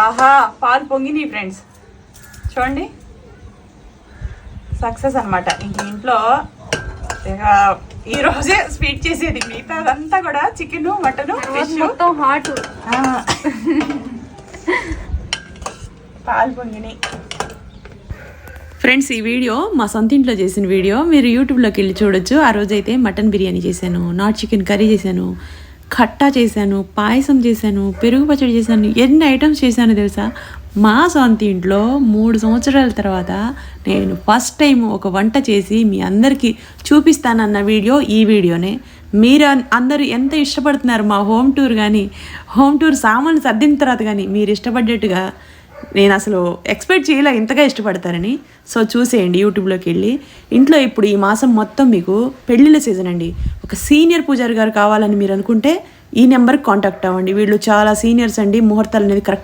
ఆహా పాలు పొంగినాయి ఫ్రెండ్స్, చూడండి సక్సెస్ అనమాట. ఇంక ఇంట్లో ఈ రోజే స్వీట్ చేసేది, మిగతా అదంతా కూడా చికెన్ మటన్ ఫిష్ హాట్. పాలు పొంగినాయి ఫ్రెండ్స్. ఈ వీడియో మా సొంత ఇంట్లో చేసిన వీడియో, మీరు యూట్యూబ్లోకి వెళ్ళి చూడొచ్చు. ఆ రోజైతే మటన్ బిర్యానీ చేశాను, నాట్ చికెన్ కర్రీ చేశాను, ఖట్టా చేశాను, పాయసం చేశాను, పెరుగు పచ్చడి చేశాను, ఎన్ని ఐటమ్స్ చేశాను తెలుసా. మా సొంత ఇంట్లో 3 సంవత్సరాల తర్వాత నేను ఫస్ట్ టైం ఒక వంట చేసి మీ అందరికీ చూపిస్తానన్న వీడియో ఈ వీడియోనే. మీరు అందరూ ఎంత ఇష్టపడుతున్నారు మా హోమ్ టూర్, కానీ హోమ్ టూర్ సామాన్లు సర్దిన తర్వాత కానీ మీరు ఇష్టపడ్డట్టుగా నేను అసలు ఎక్స్పెక్ట్ చేయలే ఇంతగా ఇష్టపడతారని. సో చూసేయండి యూట్యూబ్లోకి వెళ్ళి. ఇంట్లో ఇప్పుడు ఈ మాసం మొత్తం మీకు పెళ్ళిళ్ళ సీజన్ అండి. ఒక సీనియర్ పూజారి గారు కావాలని మీరు అనుకుంటే ఈ నెంబర్కి కాంటాక్ట్ అవ్వండి. వీళ్ళు చాలా సీనియర్స్ అండి, ముహూర్తాలు అనేది కరెక్ట్